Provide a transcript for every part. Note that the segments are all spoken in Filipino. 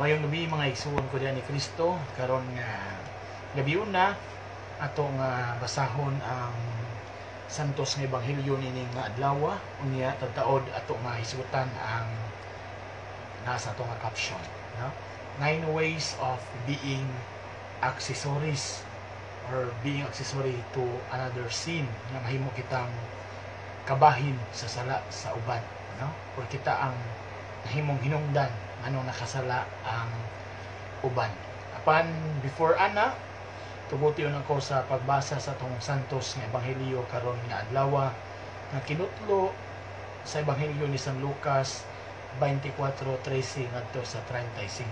Mayong gabi mga igsuon ko diyan ni Kristo karon nga gabi una ato nga basahon ang santos nga ebanghelyo nining nga adlaw unya tataod ato nga hisutan ang nasa ato nga caption, no? 9 ways of being accessories or being accessory to another sin nga mahimo kitang kabahin sa sala sa uban, no? Or kita ang nahimong hinungdan anong nakasala ang uban. Apan before ana tugution ako sa pagbasa sa tong santos nga ebanghelyo karon nga adlaw nga kinutlo sa ebanghelyo ni San Lucas 24:13 ngadto sa 35.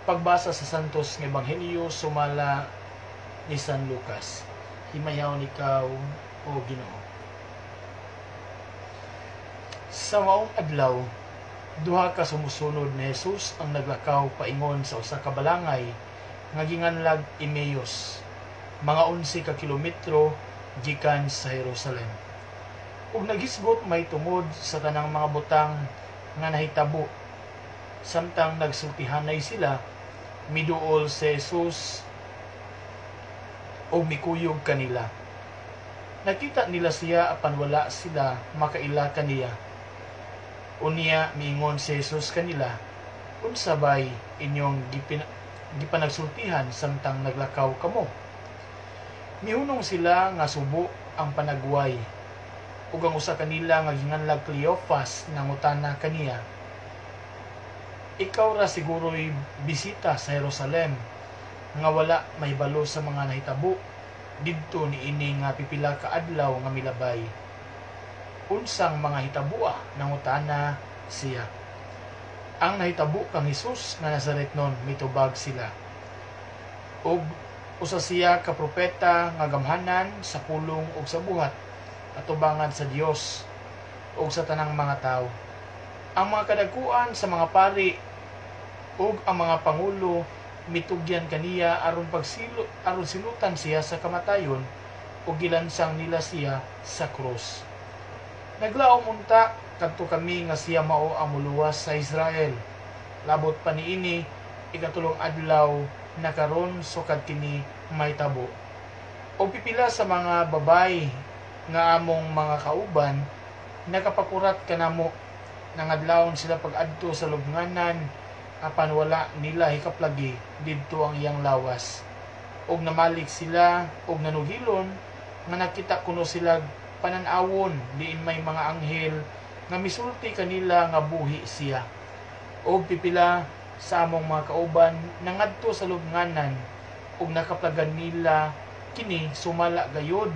Pagbasa sa santos nga ebanghelyo sumala ni San Lucas. Himayaw nikaw o Ginoo. Sa maong adlaw duha ka sumusunod ni Jesus ang naglakaw paingon sa usa ka balangay nga ginganlag Emmaus, mga 11 ka kilometro gikan sa Jerusalem. Ug nagisgot may tungod sa tanang mga butang nga nahitabo. Samtang nagsultihanay sila, miduol si Jesus ug mikuyog kanila. Nakita nila siya apan wala sila makaila kaniya. Unya miingon si Jesus kanila, unsa bay inyong gipanagsultihan samtang naglakaw kamo? Mihunong sila nga subo ang panagway. Ug ang usa kanila nga ginganlag Cleophas nangutana kaniya, ikaw ra siguro'y bisita sa Jerusalem nga wala may balo sa mga nahitabo didto niini nga pipila ka adlaw nga milabay. Unsang mga hitabo nangutana siya. Ang nahitabo kang Hesus nga Nazaretnon mitubag sila. Ug usa siya ka propeta nga gamhanan sa pulong ug sa buhat atubangan sa Dios ug sa tanang mga tawo. Ang mga kadagkuan sa mga pari ug ang mga pangulo mitugyan kaniya aron silutan siya sa kamatayon ug gilansang nila siya sa krus. Naglaom unta kadto kami nga siya mao ang muluwas sa Israel. Labot pa niini ikatulong adlaw na karon sukad kini mahitabo. O pipila sa mga babay nga among mga kauban nakapakurat kanamo nangadlawon sila pag-adto sa lubnganan apan wala nila hikaplagi didto ang iyang lawas. Og namalik sila og nanugilon nga nakita kuno sila pananawon diin may mga anghel nga misulti kanila nga buhi siya. O pipila sa among mga kauban nangadto sa lubnganan ug nakaplagan nila kini sumala gayod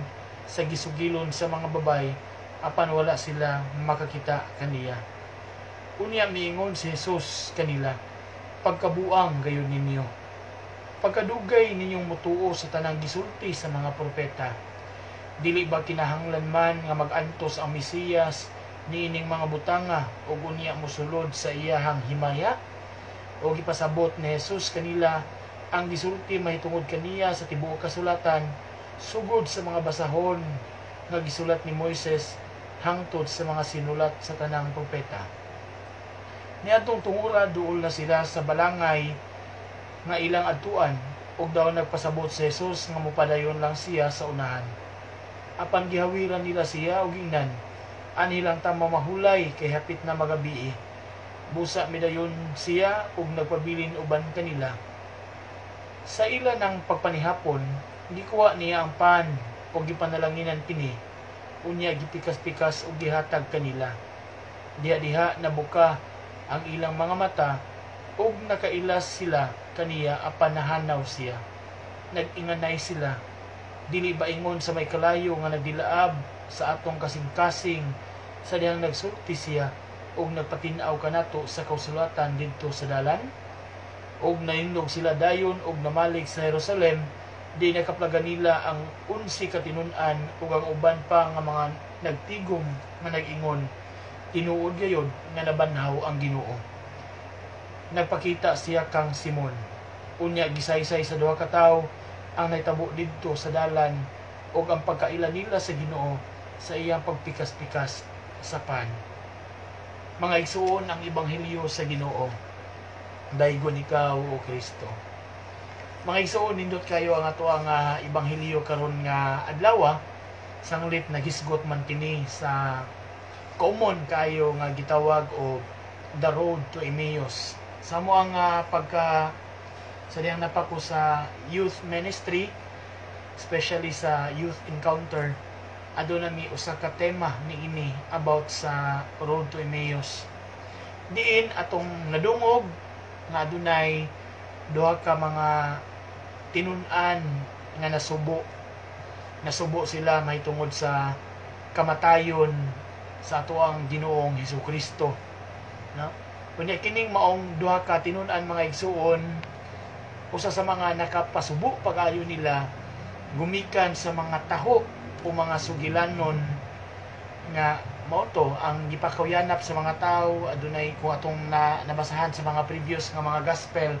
sa gisugilon sa mga babay apan wala sila makakita kaniya. Unya miingon si Jesus kanila, pagkabuang gayon ninyo, pagkadugay ninyong mutuo sa tanang gisulti sa mga propeta. Dili ba kinahanglan man nga mag-antos ang Mesiyas niining mga butanga ug unya mosulod sa iyahang himaya? O gipasabot ni Jesus kanila ang gisulti mahitungod kaniya sa tibuok kasulatan sugod sa mga basahon nga gisulat ni Moises hangtod sa mga sinulat sa tanang propeta. Niadtong tungura duol na sila sa balangay nga ilang adtuan ug daw nagpasabot si Jesus nga mopadayon lang siya sa unahan. Apan gihawiran nila siya og ingnan, ani lang ta mamahulay kay hapit na magabii. Busa midayon siya ug nagpabilin uban kanila. Sa ila ng pagpanihapon, gikuha niya ang pan ug gipanalanginan kini. Unya gipikas-pikas ug gihatag kanila. Diha-diha nabuka ang ilang mga mata ug nakailas sila kaniya apan nahanaw siya. Nag-inganay sila. Dili ba ingon sa may kalayo nga nagdilaab sa atong kasing-kasing sa dihang nagsulti siya ug nagpatin-aw kanato sa kasulatan didto sa dalan? Ug naindog sila dayon ug namalig sa Jerusalem, di nakaplagan nila ang 11 katinun-an ug ang uban pa nga mga nagtigom nga nag-ingon, tinuod gayod nga nabanhaw ang Ginoo. Nagpakita siya kang Simon. Unya gisaysay sa duha ka tawo ang nahitabo didto sa dalan ug ang pagkaila nila sa Ginoo sa iyang pagpikas-pikas sa pan. Mga igsuon ang ebanghelyo sa Ginoo. Daygon ikaw o Kristo. Mga igsuon, nindot kayo ang ato ang ebanghelyo karon nga adlaw, sanglit nagisgot man kini sa common kayo nga gitawag o The Road to Emmaus. Samo ang pagka sa diyang napako sa youth ministry, especially sa youth encounter, aduna mi usa ka tema niini about sa Road to Emmaus. Diin atong nadungog nga adunay duha ka mga tinun-an nga nasubo sila mahitungod sa kamatayon sa ato ang Ginoong Hesukristo, no? Kunya kining maong duha ka tinun-an mga igsuon, usa sa mga nakapasubo pag-ayo nila gumikan sa mga taho o mga sugilanon nga mao to ang gipakauyanap sa mga tao. Adunay kung atong nabasahan sa mga previous nga mga gospel,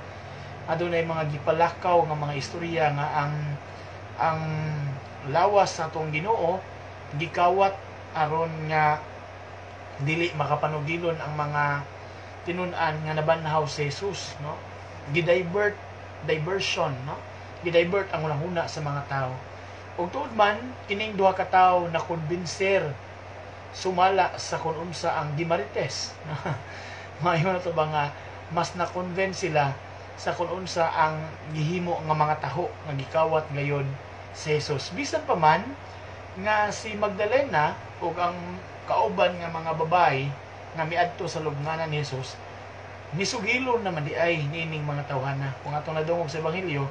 adunay mga gipalakaw nga mga istorya nga ang lawas sa atong Ginoo gikawat aron nga dili makapanugilon ang mga tinun-an nga nabanhaw si Jesus, no? Diversion, no? Gidivert ang hunahuna sa mga tao. Ug tuod man kining duha ka tawo na konbinser sumala sa kun unsa ang gimarites. Mayo na to ba nga mas na-convince sila sa kun unsa ang gihimo nga mga taho nga gikawat ngayon si Jesus. Bisan pa man nga si Magdalena ug ang kauban nga mga babae nga miadto sa lubnganan ni Jesus, nisugilon naman di ay niining mga tawhana. Kung atong nadungog sa ebanghelyo,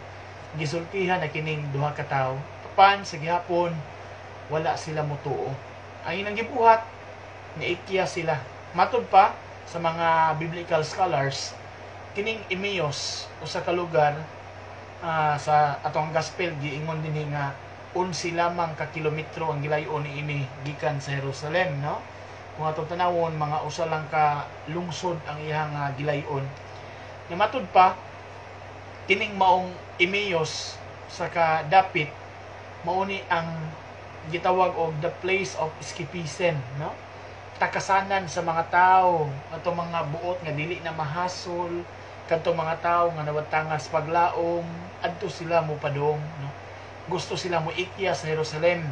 gisultihan na kining duha ka tawo. Pan sa gihapon wala sila motuo. Ang ilang gibuhat niikya sila. Matud pa sa mga biblical scholars, kining Emmaus usa ka lugar sa atong gospel giingon dinhi nga 11 lamang ka kilometro ang gilayon niini gikan sa Jerusalem, no? Kung atong tanawon, mga usa lang ka lungsod ang iyang gilayon. Nga matud pa kining maong Emmaus sa kadapit mauni ang gitawag og the place of escapism, no? Takasanan sa mga tao, atong mga buot nga dili na mahasol, kadtong mga tao nga nawatangan sa paglaom, adto sila mopadong, no? Gusto sila moikya sa Jerusalem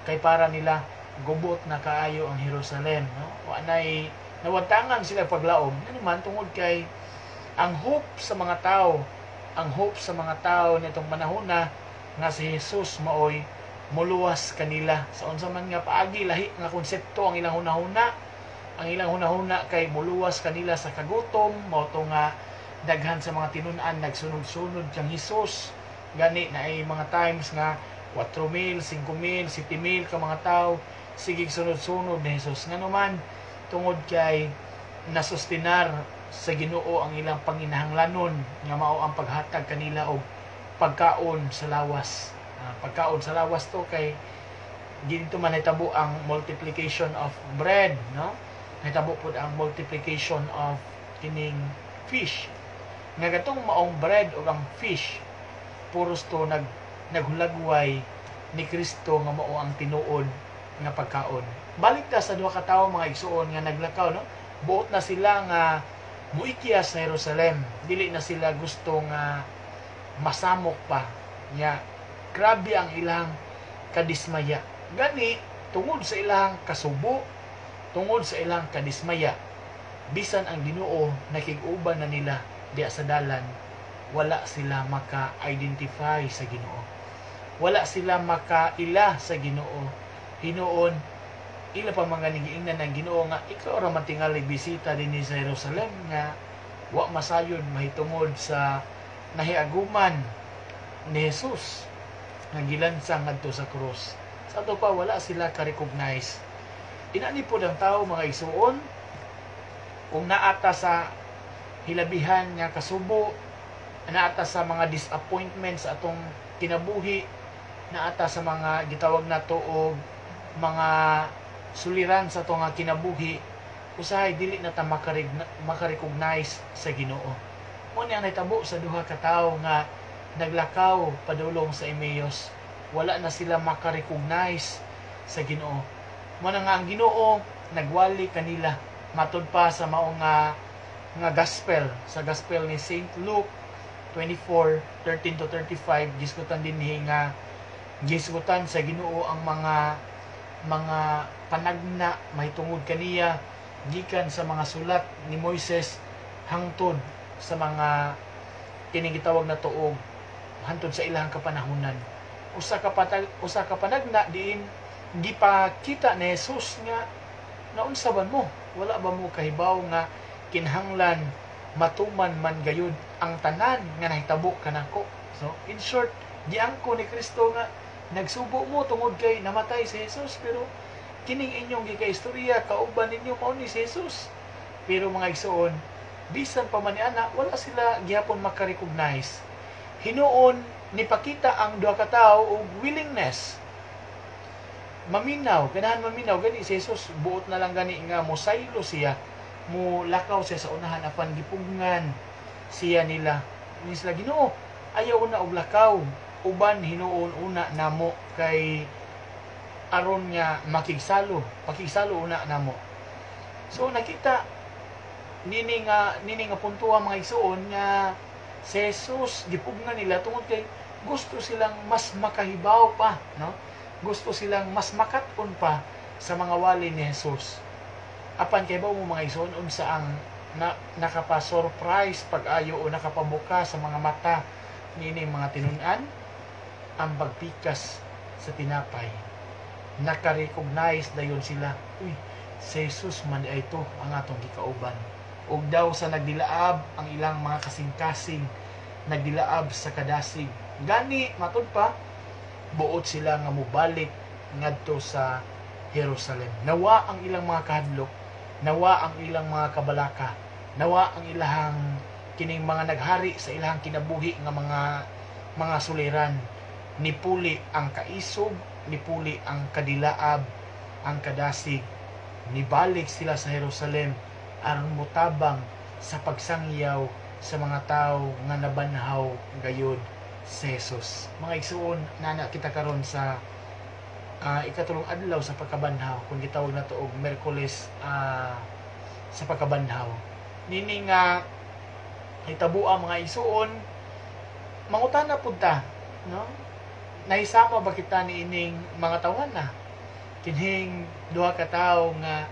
kay para nila gubot na kaayo ang Jerusalem, no? Wa nay nawatangan sila paglaom, ano man tungod kay ang hope sa mga tao nitong manahuna nga si Jesus maoy muluwas kanila sa unsa man nga paagi lahi nga konsepto ang ilang hunahuna. Ang ilang hunahuna kay muluwas kanila sa kagutom, mao to nga daghan sa mga tinun-an nagsunod-sunod kang Jesus. Gani na ay mga times nga 4,000, 5,000, 7,000 ka mga tao sigig sunod-sunod ni Jesus. Nga naman tungod kay nasustinar sa Ginoo ang ilang panginahanglanon nga mao ang paghatag kanila og pagkaon sa lawas. Pagkaon sa lawas to kay dito man nahitabo ang multiplication of bread, no? Nahitabo pud ang multiplication of kining fish. Nga gatong maong bread ug ang fish puros to naghulagway ni Kristo nga mao ang tinuod nga pagkaon. Balik ta sa duha ka tawo mga igsuon nga naglakaw, no? Buot na sila nga muikya sa Jerusalem. Dili na sila gusto nga masamok pa. Nya grabe ang ilang kadismaya. Gani tungod sa ilang kasubo, tungod sa ilang kadismaya, bisan ang Ginoo nakig-uban na nila diya sa dalan, wala sila maka-identify sa Ginoo. Wala sila makaila sa Ginoo. Hinuon ila pa mga nigiingnan ng Ginoo nga ikaw ra man tingali bisita dinhi sa Jerusalem nga wa masayod mahitungod sa nahiaguman ni Jesus nga gilansang ngadto sa krus. Sa ato pa wala sila ka-recognize. Inani po ang tao mga igsuon kung naata sa hilabihan nga kasubo, naata sa mga disappointments sa atong kinabuhi, naata sa mga gitawag nato og mga suliran sa atong kinabuhi, usahay dili na ta makarecognize sa Ginoo. Mo ni ang nahitabo sa duha ka tawo nga naglakaw padulong sa Emmaus, wala na sila makarecognize sa Ginoo. Mo na nga ang Ginoo nagwali kanila Matud pa sa mao nga gospel, sa gospel ni Saint Luke 24:13 to 35, gisgutan din nga gisgutan sa Ginoo ang mga panagna mahitungod kaniya gikan sa mga sulat ni Moises hangtod sa mga kining gitawag na tuog hangtod sa ilahang kapanahunan. Usa ka panagna diin gipakita ni Jesus nga naunsa ba mo? Wala ba mo kahibaw nga kinahanglan matuman man gayud ang tanan nga nahitabo kanako? So, in short, giangko ni Kristo nga nagsubo mo tungod kay namatay si Jesus, pero kining inyong gikaistorya kauban ninyo mao ni si Jesus. Pero mga igsoon, bisan pa man ana, wala sila gihapon makarecognize. Hinuon nipakita ang duha ka tawo og willingness maminaw, ganahan maminaw gani si Jesus, buot na lang gani nga mosaylo siya, mo lakaw siya sa unahan apan gipugngan siya nila. Ni sila Ginoo, ayaw na og lakaw, uban hinuon una namo kay aron nga pakigsalo una namo. So nakita nini nga puntuha mga igsoon nga si Jesus gipugngan nila tungod kay gusto silang mas makahibaw pa, no? Gusto silang mas makat-on pa sa mga wali ni Jesus. Apan kay ba mo mga igsoon unsa ang nakapa-surprise pag-ayo o nakapabuka sa mga mata nini mga tinun-an? Ang pagpikas sa tinapay. Naka-recognize dayon sila, uy, si Jesus man ay ito ang atong gikauban. Og daw sa nagdilaab ang ilang mga kasing-kasing, nagdilaab sa kadasig. Gani matud pa buot sila nga mobalik ngadto sa Jerusalem. Nawa ang ilang mga kahadlok, nawa ang ilang mga kabalaka, nawa ang ilahang kining mga naghari sa ilahang kinabuhi nga mga suliran. Nipuli ang kaisog, nipuli ang kadilaab, ang kadasig. Nibalik sila sa Jerusalem aron motabang sa pagsangyaw sa mga tao nga nabanhaw gayud si Jesus. Mga igsuon, nana kita karon sa ikatulong adlaw sa pagkabanhaw, kung gitawag na to og Miyerkules sa pagkabanhaw. Nini nga hitabo ang mga igsuon, mangutana pud ta, no? Nahisama ba kita ni ining mga tawanan na? Kining duha ka tawo nga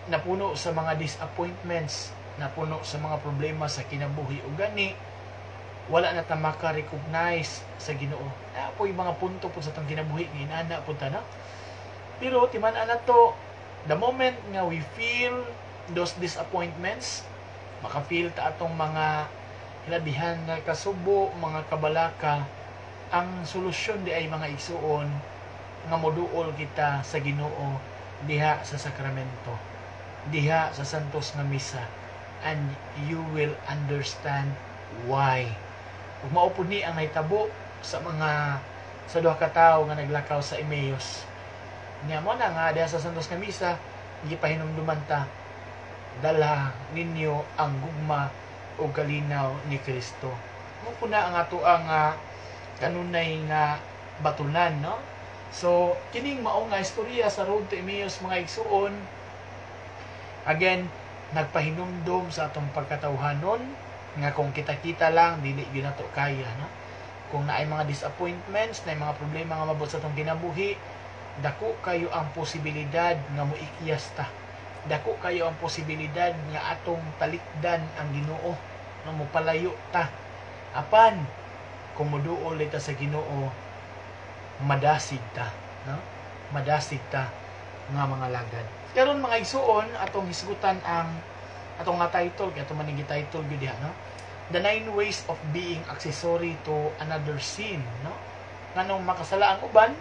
napuno sa mga disappointments, napuno sa mga problema sa kinabuhi ug gani wala na ta maka-recognize sa Ginoo. Apoy mga punto po sa tong kinabuhi nga inana pud ta, no? Pero timan-an nato, the moment nga we feel those disappointments, maka-feel ta atong mga hilabihan nga kasubo, mga kabalaka, ang solusyon di ay mga igsuon nga moduol kita sa Ginoo diha sa sakramento, diha sa santos nga misa, and you will understand why. Ug mao pud ni ang nahitabo sa duha ka tawo nga naglakaw sa Emmaus. Nya mo na nga diha sa santos nga misa gipahinumduman ta, dala ninyo ang gugma o kalinaw ni Kristo. Mo pud na ang ato ang kanunay nga batunan, no? So kining mao nga istorya sa road to Emmaus mga igsuon, again nagpahinumdom sa atong pagkatawhanon nga kung kita-kita lang dili gyud nato kaya, no? Kung naay mga disappointments, naay mga problema nga mabot sa atong kinabuhi, dako kayo ang posibilidad nga moikyas ta. Dako kayo ang posibilidad nga atong talikdan ang Ginoo, nga mopalayo ta. Apan kung moduol ta sa Ginoo, madasig ta, no? Madasig ta nga mga lagad. Karon mga igsuon, atong hisgutan ang atong nga title, kaya atong manigi title gyud diha, no? The 9 ways of being accessory to another sin, no? Nganong makasala ang uban,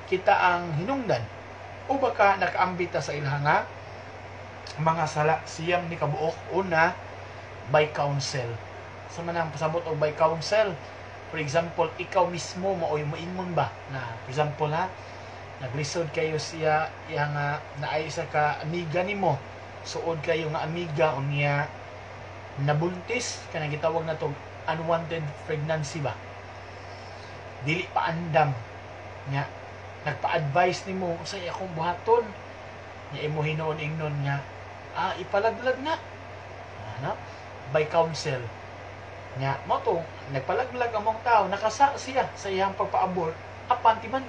kita ang hinungdan. O baka nakaambita sa ilhanga mga sala siyam ni kabuok. Una, by counsel. Sa manang pasabot og by counsel, for example, ikaw mismo maoy moingon ba na, for example ha, naglisod kayo siya nga naay isa ka amiga nimo, suod kayo nga amiga unya nabuntis, kanang gitawag na to unwanted pregnancy ba, dili pa andam nya nagpa-advise nimo usay akong buhaton, nya imo hinuon ingnon nga ipalaglag na. Ano? By counsel. Nya, mo to, nagpalaglag ang mga tao, nakasa siya sa iyang pagpa-abort, apan timan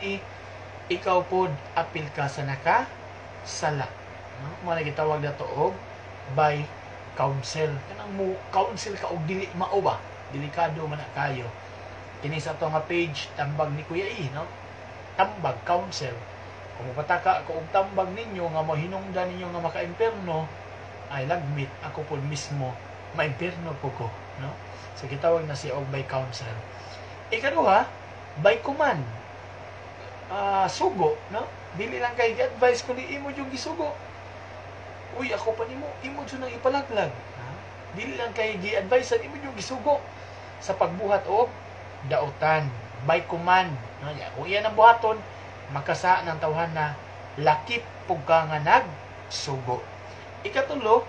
ikaw pod apil ka sa nakasala. No? Mo na gitawag na to og by counsel. Kanang mo counsel ka og dili mao ba? Delikado man na kayo. Kini sa ato nga page tambag ni Kuya no? Tambag counsel. Kung mapataka ko og tambag ninyo nga mahinungdan ninyo nga maka-imperno, ay lagmit ako po mismo ma-imperno po ko, no? So gitawag na siya og by counsel. Ikaduha, by command. Sugo, no? Dili lang kay advice kundi imo yung gisugo. Uy, ako pa nimo, imo jud nang ipalaglag. Dili lang kay gi-advise imo yung gisugo sa pagbuhat og dautan by command. No? Kung iyan ang buhaton, makasa ng tawhan na lakip pug ka nga nagsugo. Ikatulo,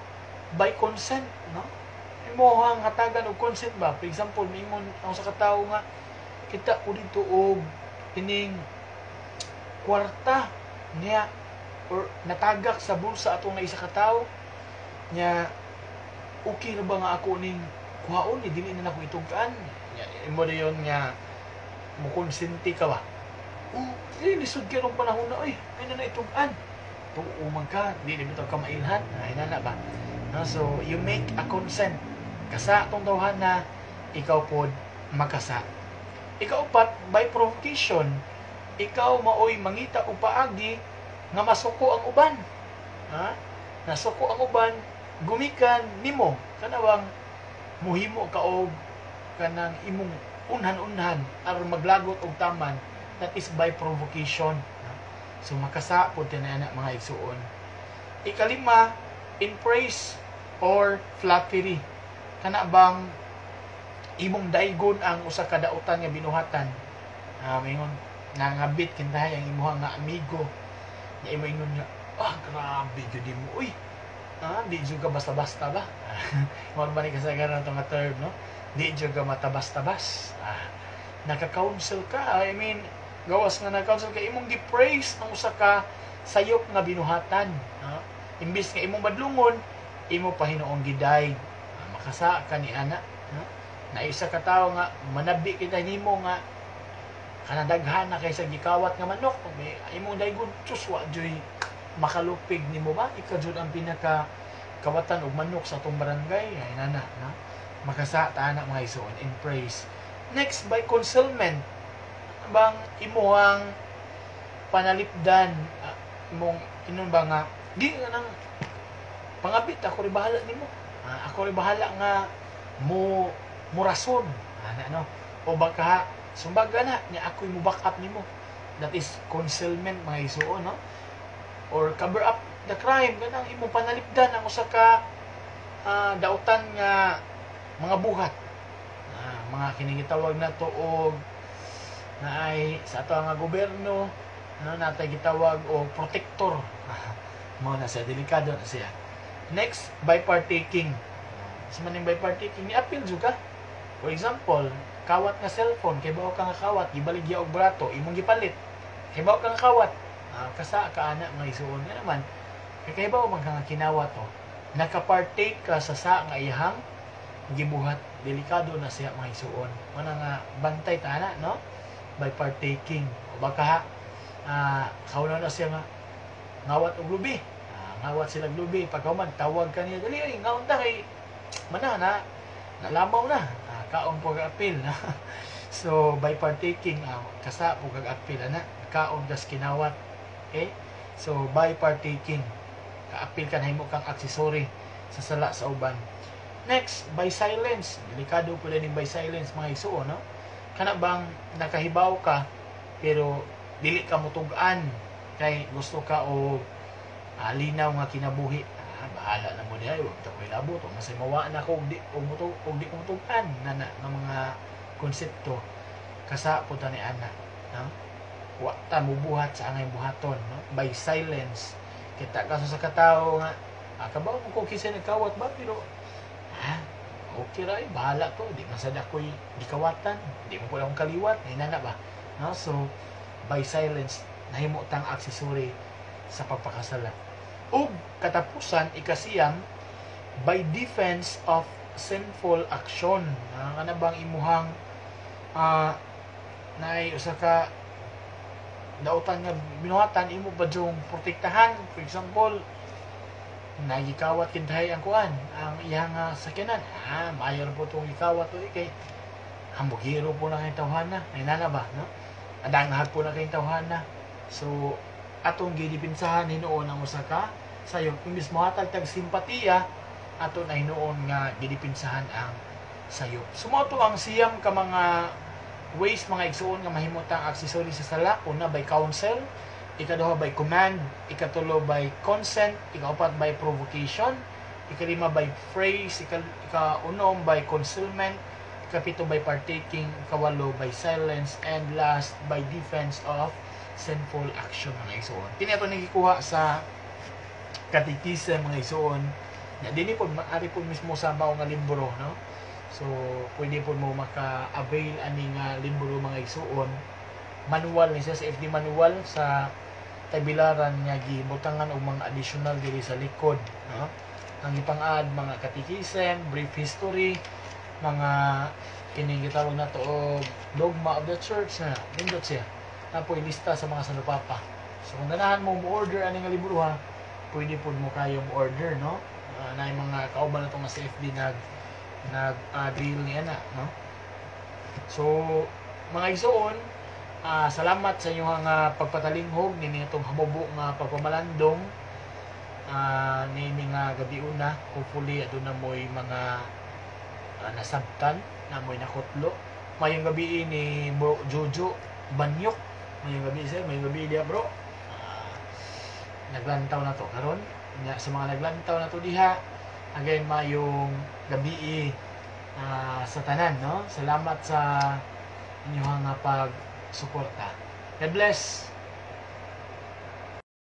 by consent, no? Imo hang hatagan og consent ba? For example, mingon ang sa katawo nga kita ko dito og ining kwarta niya or natagak sa bulsa atong isa ka tawo nya okay na ba nga ako ning kuhaon ni dili na nako itugkan imo na yon nga mo konsenti ka ba lisod ka nung panahon na ay na itugkan tuumang ka di bitaw ka mailhan ay na ba so you make a consent kasa atong tawhan na ikaw pod makasa. Ikaupat, by provocation, ikaw maoy mangita o paagi nga masuko ang uban. Nasuko ang uban, gumikan nimo. Kanawang muhimo ka og kanang imong unhan-unhan aron maglagot og taman. That is by provocation. So makasa po tinana mga igsuon. Ikalima, in praise or flattery. Kana bang imong daigon ang usa ka dautan nga binuhatan. Mingon nangabit kintahay ang imuha nga amigo. Nya imo ingon nga, grabe gyud mo. Uy. Di jud ka basta-basta ba? Mo ba ni kasagaran tong nga term, no? Di jud ka matabas-tabas. Naka-counsel ka. I mean, gawas nga naka-counsel ka imong gi-praise ang usa ka sayop nga binuhatan. Imbis nga imong madlungon, imo pa hinuong giday. Makasa ka ni ana. Na isa ka tawo nga manabi kita nimo nga kanadaghan na kaysa gikawat nga manok may imong daygon sus wa joy makalupig nimo ba ikaw jud ang pinaka kawatan og manok sa atong barangay ay nana na makasa ta na mga isuon in praise. Next, by concealment bang imuhang panalipdan imong inon ba nga di nang pangabit ako ri bahala nimo ako ri bahala nga mo rason ano o baka sumbaga na niya ako'y mo back up nimo. That is concealment mga isuon, no? Or cover up the crime ganang imo panalipdan ang usa ka dautan nga mga buhat mga kinigitawag na to og na ay sa ato nga gobyerno natay gitawag og protector mo na siya delikado na siya. Next, by partaking. Sa maning by partaking ni appeal juga. For example, kawat nga cellphone, kay bawa ka nga kawat, gibaligya og brato, imong gipalit. Kay bawa ka nga kawat, kasa ka ana nga isuon nga naman. Kay bawa man ka nga kinawat nakapartake ka sa nga ihang gibuhat, delikado na siya mga isuon. Mana nga bantay ta ana, no? By partaking. O baka kaunaw na siya nga ngawat og lubi. Ngawat sila lubi, pagkahuman tawag kaniya, dali ay ngawon ta kay mana nalamaw na. Kaon po kag-apil na. So by partaking kasa po kag-apil ana kaon gas kinawat. Okay? So by partaking kaapil ka nahimo kang accessory sa sala sa uban. Next, by silence. Delikado pala ni by silence mga igsuon, no? Kana bang nakahibaw ka pero dili ka mutugan kay gusto ka o linaw nga kinabuhi. Bahala na mo diay wag ta koy labot o masay mawa na ko di ko mutugan na mga konsepto kasa punta ni ana, no? Wa ta mubuhat sa angay buhaton, no? By silence kita kaso sa katawo nga kabaw mo ko kisa nagkawat ba pero okay ra bahala to di man sad ako'y gikawatan di mo ko lang kaliwat hinana ba, no? So by silence nahimo tang accessory sa pagpakasala. ug katapusan ikasiyam, by defense of sinful action. Kana bang imuhang naay usa ka dautan nga binuhatan, imo ba yung protektahan? For example, nagikawat kintahay ang kuan, ang iyang sakyanan. Mayor po itong ikawat to kay hambugiro po na kayong tawhana. Ay nana ba, no? Adangahag po na kayong tawhana. So, atong gidipinsahan hinuon ang usa ka sayo. Kung mismo hatag tag simpatiya, aton ay hinuon nga gidipinsahan ang sayo. Sumoto ang siyam ka mga ways, mga igsuon nga mahimutang accessory sa sala. Una, by counsel. Ikaduha, by command. Ikatulo, by consent. Ikaapat, by provocation. Ikalima, by phrase. Ikaunom, by concealment. Ikapito, by partaking. Ikawalo, by silence. And last, by defense of sinful action, mga igsuon. Kini ato nagikuha sa Catechism, mga igsuon. Dini po, ari po mismo sa baong nga libro, no? So, pwede po mo maka-avail ani nga libro, mga igsuon. Manual ni siya sa FD manual sa tabilaran nga gibutangan og mga additional diri sa likod, no? Ang ipang-add mga catechism, brief history, mga kining gitawag nato og dogma of the church na nindot siya. Tapo ilista sa mga sanupapa. So kung ganahan mo order ani nga libro ha, pwede po mo kayong order, no? Na yung mga kauban na itong sa FD nag-deal niya na, no? So, mga igsoon, salamat sa inyong pagpatalinghog nini itong hamubo nga pagpamalandong nini nga gabi una. Hopefully aduna mo'y mga nasabtan, na mo'y nakutlo. Mayong gabi ni Bro Jojo Banyok. Mayong gabi siya, mayong gabi dia bro. Naglantaw na to karon. Sa mga naglantaw na to diha, again mayong gabi sa tanan, no? Salamat sa inyong pagsuporta. God bless.